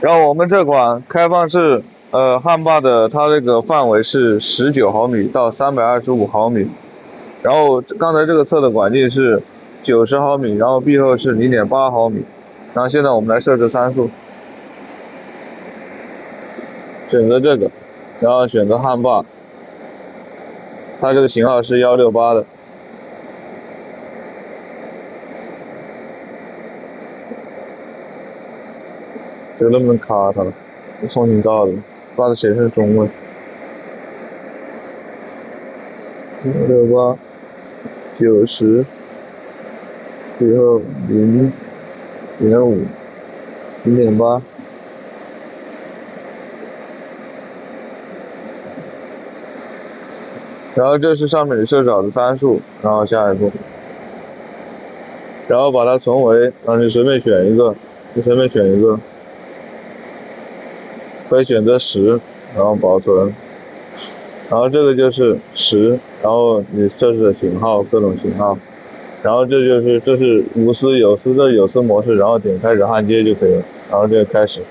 然后我们这款开放式汉霸的，它这个范围是19毫米到325毫米，然后刚才这个测的管径是90毫米，然后闭后是0.8毫米，然后现在我们来设置参数，选择这个，然后选择汉霸，它这个型号是168的。这个能不能卡它了？重新找的，把它写成中文。168、90，最后0.5、0.8。然后这是上面你设置好的参数，然后下一步，然后把它存为，然后你随便选一个，可以选择10，然后保存，然后这个就是10，然后你设置的型号各种型号，然后这是无丝有丝的有丝模式，然后点开始焊接就可以了，然后这个开始。